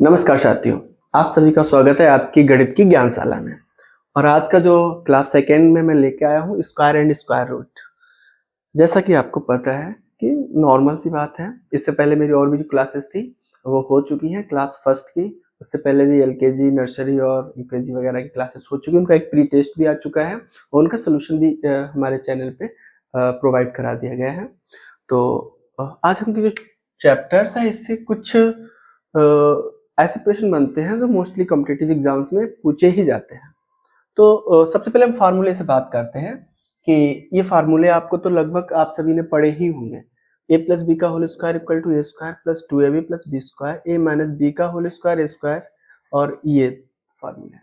नमस्कार साथियों, आप सभी का स्वागत है आपकी गणित की ज्ञानशाला में। और आज का जो क्लास सेकेंड में मैं लेके आया हूँ स्क्वायर एंड स्क्वायर रूट। जैसा कि आपको पता है कि नॉर्मल सी बात है, इससे पहले मेरी और भी जो क्लासेस थी वो हो चुकी हैं। क्लास फर्स्ट की, उससे पहले भी एलकेजी, नर्सरी और यूकेजी वगैरह की क्लासेस हो चुकी हैं। उनका एक प्री टेस्ट भी आ चुका है और उनका सोल्यूशन भी हमारे चैनल पे प्रोवाइड करा दिया गया है। तो आज हम जो चैप्टर्स है इससे कुछ ऐसे प्रश्न बनते हैं जो मोस्टली कॉम्पिटिटिव एग्जाम्स में पूछे ही जाते हैं। तो सबसे पहले हम फार्मूले से बात करते हैं कि ये फार्मूले आपको तो लगभग आप सभी ने पढ़े ही होंगे। a प्लस बी का whole square equal to A square plus 2ab plus B square, a minus B का होल स्क्वायर ए स्क्वायर, और ये फार्मूला।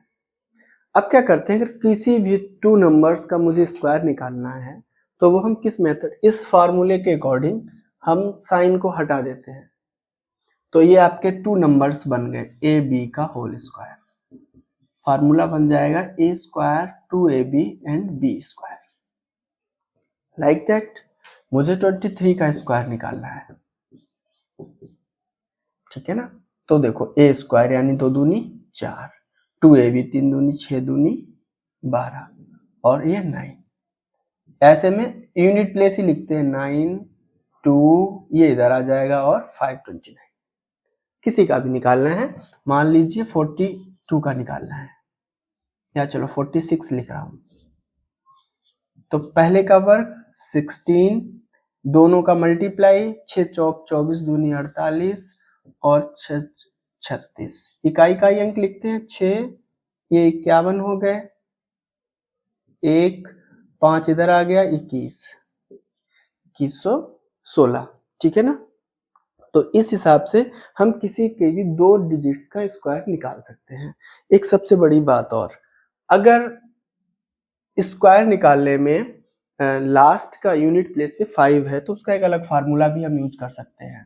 अब क्या करते हैं, अगर किसी भी टू नंबर्स का मुझे स्क्वायर निकालना है तो वो हम किस मेथड, इस फार्मूले के अकॉर्डिंग हम साइन को हटा देते हैं। तो ये आपके टू नंबर्स बन गए ए बी का होल स्क्वायर। फार्मूला बन जाएगा A square 2ab and B square. Like that मुझे 23 का स्क्वायर निकालना है, ठीक है ना। तो देखो ए स्क्वायर यानी 2 दूनी 4, 2ab 3 दूनी 6 दूनी 12 और ये 9। ऐसे में यूनिट प्लेस ही लिखते हैं 9, 2, ये इधर आ जाएगा और 529। किसी का भी निकालना है, मान लीजिए 42 का निकालना है, या चलो 46 लिख रहा हूं। तो पहले का वर्ग 16, दोनों का मल्टीप्लाई 6 चौक 24 दूनी 48 और 6 36। इकाई अंक लिखते हैं 6, ये 51 हो गए, 1 5 इधर आ गया 2116, ठीक है ना। तो इस हिसाब से हम किसी के भी दो डिजिट्स का स्क्वायर निकाल सकते हैं। एक सबसे बड़ी बात, और अगर स्क्वायर निकालने में लास्ट का यूनिट प्लेस पे 5 है तो उसका एक अलग फार्मूला भी हम यूज कर सकते हैं।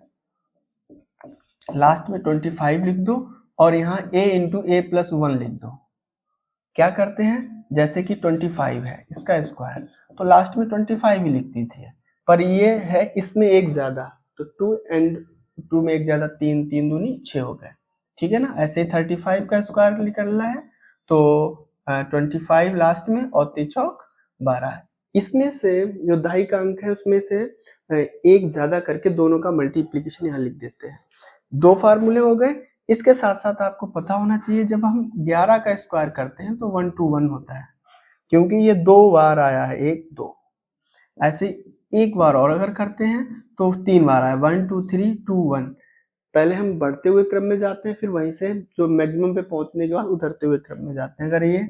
लास्ट में 25 लिख दो और यहाँ a इंटू ए प्लस 1 लिख दो। क्या करते हैं, जैसे कि 25 है इसका स्क्वायर, तो लास्ट में 25 ही लिख दीजिए। पर ये है इसमें एक ज्यादा, तो 2 एंड 2 में एक ज्यादा 3, 3 दूनी 6 हो गए, ठीक है ना। ऐसे ही 35 का स्क्वायर निकलना है तो 25 लास्ट में और 3 चौक 12। इसमें से जो दहाई का अंक है उसमें से एक ज्यादा करके दोनों का मल्टीप्लीकेशन यहाँ लिख देते हैं। दो फार्मूले हो गए। इसके साथ साथ आपको पता होना चाहिए जब हम 11 का स्क्वायर करते हैं तो 1 to 1 होता है, क्योंकि ये 2 बार आया है, 1 2। ऐसे एक बार और अगर करते हैं तो 3 बार आया, 1 2 3 2 1। पहले हम बढ़ते हुए क्रम में जाते हैं, फिर वहीं से जो मैक्सिमम पे पहुंचने के बाद उतरते हुए क्रम में जाते हैं। अगर ये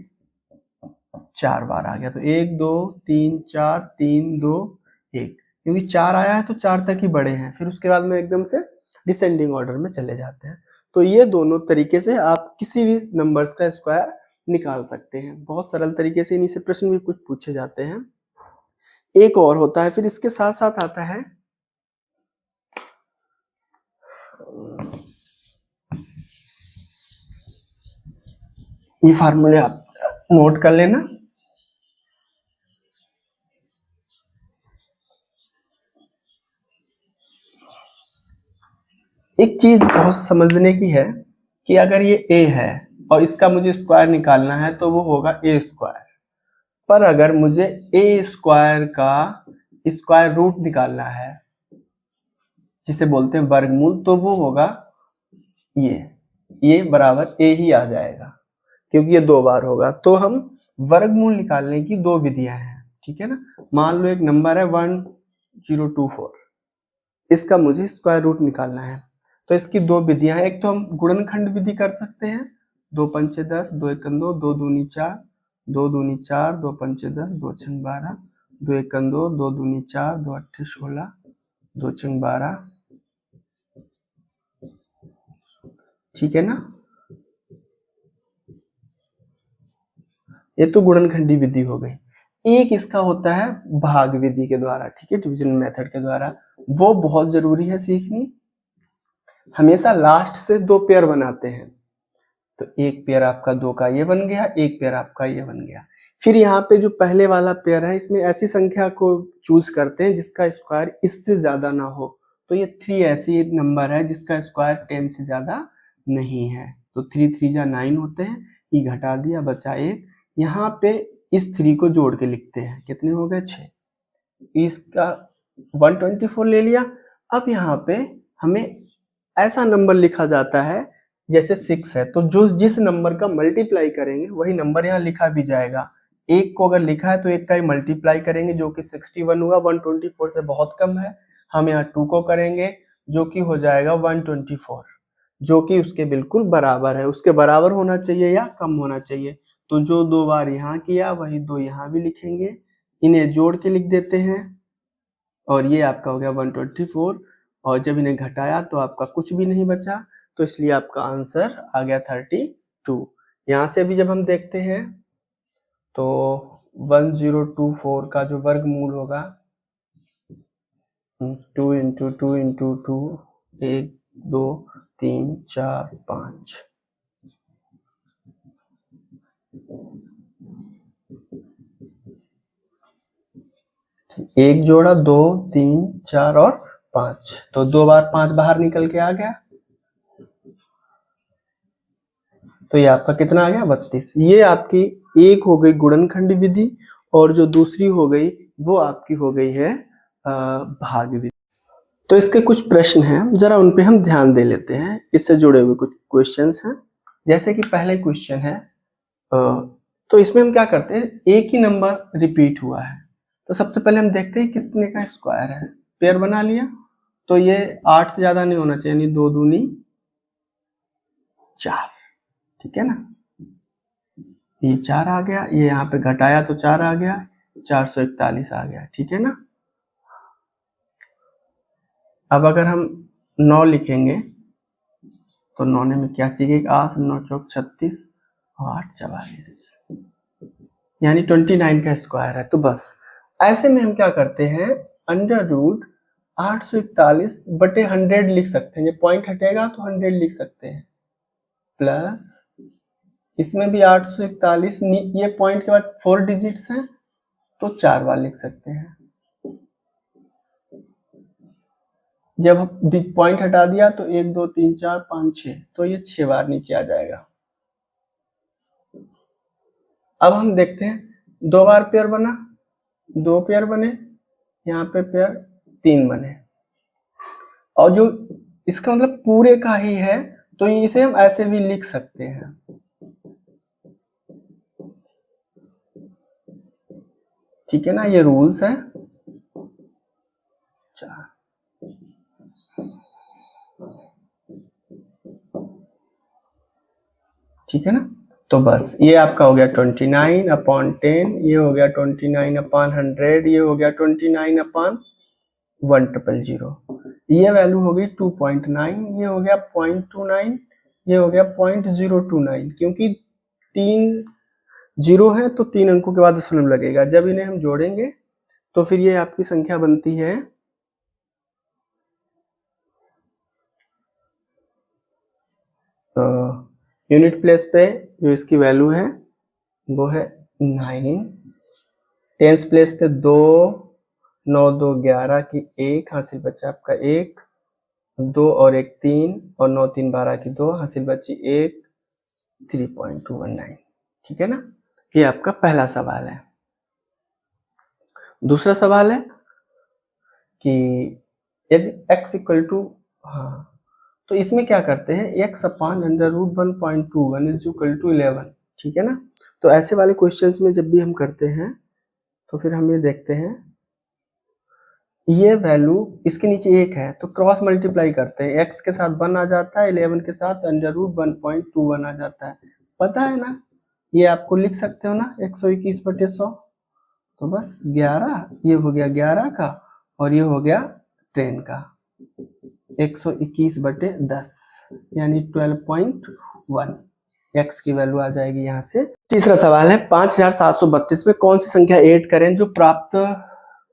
4 बार आ गया तो 1 2 3 4 3 2 1, क्योंकि 4 आया है तो 4 तक ही बढ़े हैं, फिर उसके बाद में एकदम से डिसेंडिंग ऑर्डर में चले जाते हैं। तो ये दोनों तरीके से आप किसी भी नंबर्स का स्क्वायर निकाल सकते हैं, बहुत सरल तरीके से। इन्हीं से प्रश्न भी कुछ पूछे जाते हैं। एक और होता है, फिर इसके साथ साथ आता है ये फार्मूले, आप नोट कर लेना। एक चीज बहुत समझने की है कि अगर ये a है और इसका मुझे स्क्वायर निकालना है तो वो होगा a स्क्वायर। पर अगर मुझे a स्क्वायर का स्क्वायर रूट निकालना है, जिसे बोलते हैं वर्गमूल, तो वो होगा ये बराबर a ही आ जाएगा, क्योंकि ये 2 बार होगा। तो हम वर्गमूल निकालने की दो विधियां हैं, ठीक है ना। मान लो एक नंबर है 1024, इसका मुझे स्क्वायर रूट निकालना है, तो इसकी दो विधियां हैं। एक तो हम गुणनखंड विधि कर सकते हैं, 2 पंचे 10, 2 एकम 2, 2 दूनी 4, 2 दूनी 4, 2 पंचे 10, 2 छंग 12, 2 एकम 2, 2 दूनी 4, 2 अट्ठे 16, 2 छंग 12, ठीक है ना। ये तो गुणनखंडी विधि हो गई। एक इसका होता है भाग विधि के द्वारा, ठीक है, डिवीजन मेथड के द्वारा। वो बहुत जरूरी है सीखनी। हमेशा लास्ट से 2 पेयर बनाते हैं, तो एक पेयर आपका 2 का ये बन गया, एक पेयर आपका ये बन गया। फिर यहाँ पे जो पहले वाला पेयर है इसमें ऐसी संख्या को चूज करते हैं जिसका स्क्वायर इससे ज्यादा ना हो। तो ये 3 ऐसी नंबर है जिसका स्क्वायर 10 से ज्यादा नहीं है, तो 3 3 जा 9 होते हैं, ये घटा दिया बचा 1। यहाँ पे इस 3 को जोड़ के लिखते हैं, कितने हो गए 6, इसका 124 ले लिया। अब यहाँ पे हमें ऐसा नंबर लिखा जाता है जैसे 6 है, तो जो जिस नंबर का मल्टीप्लाई करेंगे वही नंबर यहाँ लिखा भी जाएगा। 1 को अगर लिखा है तो 1 का ही मल्टीप्लाई करेंगे जो कि 61 हुआ, 124 से बहुत कम है। हम यहाँ 2 को करेंगे जो कि हो जाएगा 124, जो कि उसके बिल्कुल बराबर है। उसके बराबर होना चाहिए या कम होना चाहिए, तो जो 2 बार यहाँ किया वही 2 यहाँ भी लिखेंगे, इन्हें जोड़ के लिख देते हैं और ये आपका हो गया 124। और जब इन्हें घटाया तो आपका कुछ भी नहीं बचा, तो इसलिए आपका आंसर आ गया 32। यहाँ से भी जब हम देखते हैं तो 1024 का जो वर्गमूल होगा 2 इंटू 2 इंटू 2, 1 2 3 4 5, 1 जोड़ा 2 3 4 और 5, तो 2 बार 5 बाहर निकल के आ गया, तो ये आपका कितना आ गया 32। ये आपकी एक हो गई गुणनखंड विधि और जो दूसरी हो गई वो आपकी हो गई है भाग विधि। तो इसके कुछ प्रश्न हैं, जरा उन पे हम ध्यान दे लेते हैं, इससे जुड़े हुए कुछ क्वेश्चंस हैं। जैसे कि पहले क्वेश्चन है, तो इसमें हम क्या करते हैं, एक ही नंबर रिपीट हुआ है, तो सबसे पहले हम देखते हैं कितने का स्क्वायर है। पेयर बना लिया, तो ये 8 से ज्यादा नहीं होना चाहिए, यानी 2 दूनी 4, ठीक है ना। ये 4 आ गया, ये यहाँ पे घटाया तो 4 आ गया, 441 आ गया, ठीक है ना। अब अगर हम 9 लिखेंगे तो 9 में क्या सीखेगा, 8 9 चौक 36 और 8 44, यानी 29 का स्क्वायर है। तो बस ऐसे में हम क्या करते हैं, अंडर रूट 841 बटे 100 लिख सकते हैं, ये पॉइंट हटेगा तो 100 लिख सकते हैं, प्लस इसमें भी 841, ये पॉइंट के बाद 4 डिजिट्स हैं तो 4 बार लिख सकते हैं। जब पॉइंट हटा दिया तो 1 2 3 4 5 6, तो ये 6 बार नीचे आ जाएगा। अब हम देखते हैं 2 बार पेयर बना, 2 पेयर बने, यहाँ पे पेयर 3 बने, और जो इसका मतलब पूरे का ही है तो इसे हम ऐसे भी लिख सकते हैं, ठीक है ना, ये रूल्स है। ठीक है ना, तो बस ये आपका हो गया 29/10, ये हो गया 29/100, ये हो गया 29/100, ये वैल्यू हो गई 2.9, ये हो गया 0.29, ये हो गया 0.029, क्योंकि 3 0 है तो 3 अंकों के बाद दशमलव लगेगा। जब इन्हें हम जोड़ेंगे तो फिर ये आपकी संख्या बनती है यूनिट प्लेस पे जो इसकी वैल्यू है वो है 9, टेंस प्लेस पे 2 9 2 11 की 1, हासिल बचा आपका 1, 2 और 1 3, और 9 3 12 की 2, हासिल बची 1, 3.219, ठीक है ना। ये आपका पहला सवाल है। दूसरा सवाल है कि यदि x इक्वल टू, हाँ, तो इसमें क्या करते हैं, x upon under root 1.21 is equal to 11, ठीक है ना। तो ऐसे वाले क्वेश्चंस में जब भी हम करते हैं तो फिर हम ये देखते हैं, ये वैल्यू इसके नीचे 1 है तो क्रॉस मल्टीप्लाई करते हैं, x के साथ 1 आ जाता है, 11 के साथ अंडर रूट 1.21 आ जाता है, पता है ना। ये आपको लिख सकते हो ना 121/100, तो बस 11, ये हो गया 11 का और ये हो गया 10 का, 121/10 यानी 12.1, x की वैल्यू आ जाएगी यहाँ से। तीसरा सवाल है 5732 में कौन सी संख्या ऐड करें जो प्राप्त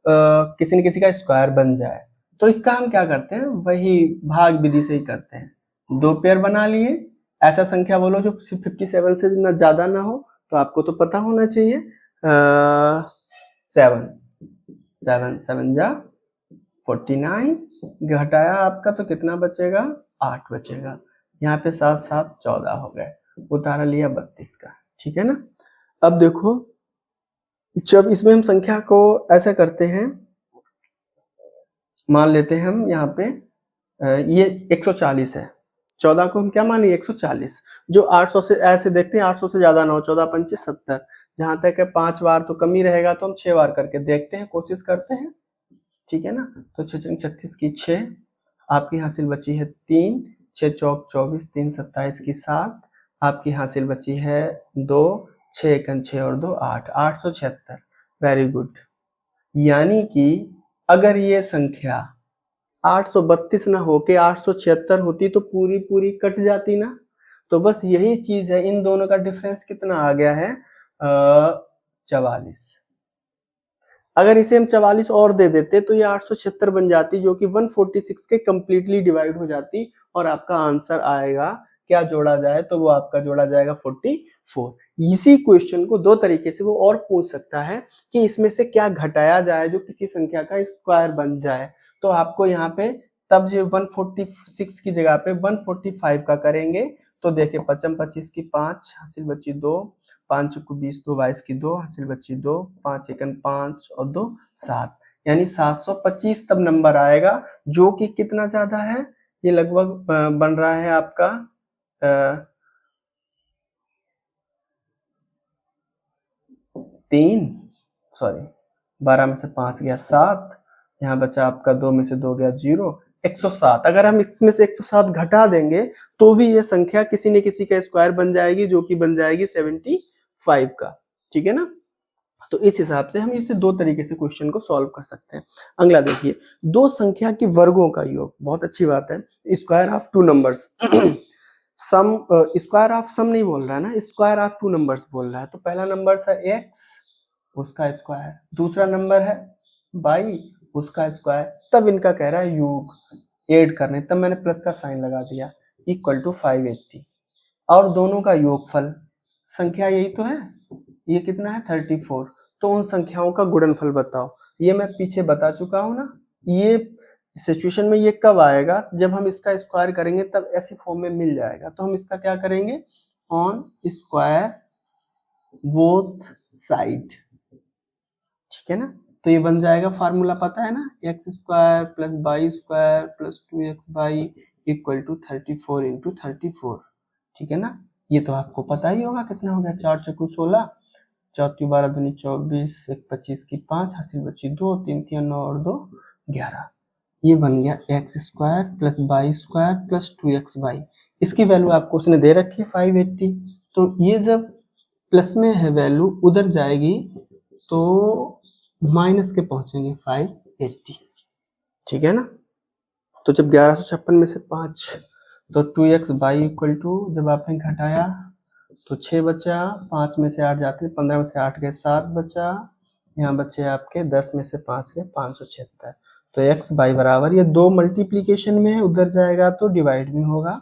किसी न किसी का स्क्वायर बन जाए। तो इसका हम क्या करते हैं, वही भाग विधि से ही करते हैं। 2 पेयर बना लिए, ऐसा संख्या बोलो जो 57 से ना ज्यादा ना हो, तो आपको तो पता होना चाहिए 7 7 जा 49, घटाया आपका तो कितना बचेगा 8 बचेगा, यहाँ पे 7 7 14 हो गए, उतारा लिया 32 का, ठीक है ना। अब देखो जब इसमें हम संख्या को ऐसा करते हैं, मान लेते हैं हम यहाँ पे ये 140 है, 14 को हम क्या मानिए 140, जो 800 से ऐसे देखते हैं 800 से ज्यादा ना हो, 14 पंचे 70, जहां तक है 5 बार तो कम ही रहेगा, तो हम 6 बार करके देखते हैं, कोशिश करते हैं, ठीक है ना। तो 6 36 की 6, आपकी हासिल बची है 3, 6 चौक 24, 3 27 की 7, आपकी हासिल बची है 2, 6 एकन 6 और 2 8, 876। Very good. यानी कि अगर ये संख्या 832 ना होके 876 होती तो पूरी पूरी कट जाती ना। तो बस यही चीज है, इन दोनों का डिफरेंस कितना आ गया है 44। अगर इसे हम 44 और दे देते तो ये 876 बन जाती, जो कि 146 के कंप्लीटली डिवाइड हो जाती, और आपका आंसर आएगा, क्या जोड़ा जाए तो वो आपका जोड़ा जाएगा 44। इसी क्वेश्चन को दो तरीके से वो और पूछ सकता है कि इसमें से क्या घटाया जाए जो किसी संख्या का स्क्वायर बन जाए। तो आपको यहाँ पे तब जो 146 की जगह पे 145 का करेंगे, तो देखिए 55 25 की 5, हासिल बची 2, 5 चौको 20, 2 22 की 2, हासिल बची 2, 5 एकन 5 और 2 7, यानी 725 तब नंबर आएगा, जो कि कितना ज्यादा है, ये लगभग बन रहा है आपका 3, सॉरी 12 में से 5 गया 7, यहाँ बचा आपका 2 में से 2 गया 0, 107। अगर हम इसमें से 107 घटा देंगे तो भी ये संख्या किसी न किसी का स्क्वायर बन जाएगी, जो कि बन जाएगी 75 का, ठीक है ना। तो इस हिसाब से हम इसे दो तरीके से क्वेश्चन को सॉल्व कर सकते हैं। अगला देखिए, दो संख्या के वर्गों का योग, बहुत अच्छी बात है, square of two numbers sum, square of sum नहीं बोल रहा है ना, स्क्वायर ऑफ टू नंबर्स बोल रहा है। तो पहला नंबर है x, उसका स्क्वायर, दूसरा नंबर है y, उसका स्क्वायर, तब इनका कह रहा है योग ऐड करने, तब मैंने प्लस का साइन लगा दिया, इक्वल टू 580, और दोनों का योगफल, संख्या यही तो है, ये कितना है 34, तो उन संख्याओं का गुणनफल बताओ। ये मैं पीछे बता चुका हूं ना, ये सिचुएशन में ये कब आएगा, जब हम इसका स्क्वायर करेंगे तब ऐसे फॉर्म में मिल जाएगा। तो हम इसका क्या करेंगे, ऑन स्क्वायर बोथ साइड, ठीक है ना। तो ये बन जाएगा, फार्मूला पता है ना, X square plus Y square plus 2x Y equal to 34 into 34, ठीक है ना। ये तो आपको पता ही होगा, कितना हो गया 4 चौको 16, 4 12 दूनी 24, 1 25 की 5, हासिल बची 2, 3 3 9 और 2 11, ये बन गया X square plus Y square plus 2x Y. इसकी वैल्यू आपको उसने दे रखी है 580, तो ये जब प्लस में है वैल्यू उधर जाएगी तो माइनस के पहुंचेंगे 580, ठीक है ना। तो जब 1156 में से 5, तो 2x बाई इक्वल टू, जब आपने घटाया तो 6 बचा, 5 में से 8 जाते, 15 में से 8 गए 7 बचा, यहाँ बचे आपके 10 में से 5 गए 576। तो x बाई बराबर, ये दो मल्टीप्लीकेशन में है, उधर जाएगा तो डिवाइड में होगा,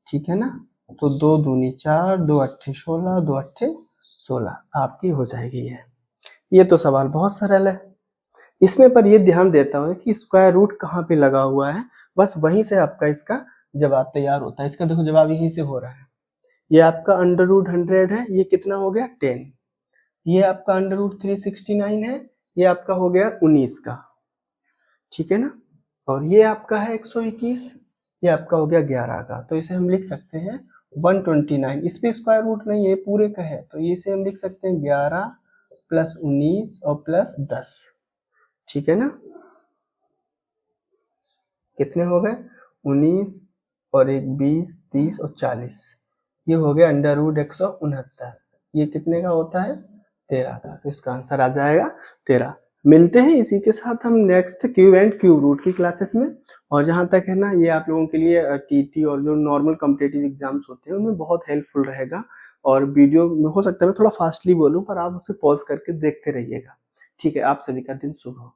ठीक है ना। तो 2 दूनी 4, 2 अट्ठे 16, 2 अट्ठे 16, आपकी हो जाएगी ये तो सवाल बहुत सरल है। इसमें पर ये ध्यान देता हूँ कि स्क्वायर रूट कहाँ पे लगा हुआ है, बस वहीं से आपका इसका जवाब तैयार होता है। इसका देखो जवाब यहीं से हो रहा है, ये आपका अंडर रूट 100 है, ये कितना हो गया 10, ये आपका अंडर रूट 369 है, ये आपका हो गया 19 का, ठीक है ना। और ये आपका है 121, ये आपका हो गया 11 का। तो इसे हम लिख सकते हैं 129, इस पे स्क्वायर रूट नहीं है, पूरे का है, तो इसे हम लिख सकते हैं 11 प्लस 19 और प्लस 10, ठीक है ना। कितने हो गए 19 और एक 20, 30 और 40, ये हो गया अंडर रूट 169, ये कितने का होता है 13 का। तो इसका आंसर आ जाएगा 13। मिलते हैं इसी के साथ हम next cube and cube root की क्लासेस में। और जहां तक है ना, ये आप लोगों के लिए टीटी और जो नॉर्मल कॉम्पिटिटिव एग्जाम्स होते हैं उनमें बहुत हेल्पफुल रहेगा। और वीडियो में हो सकता है मैं थोड़ा फास्टली बोलूं, पर आप उसे पॉज करके देखते रहिएगा। ठीक है, आप सभी का दिन शुभ हो।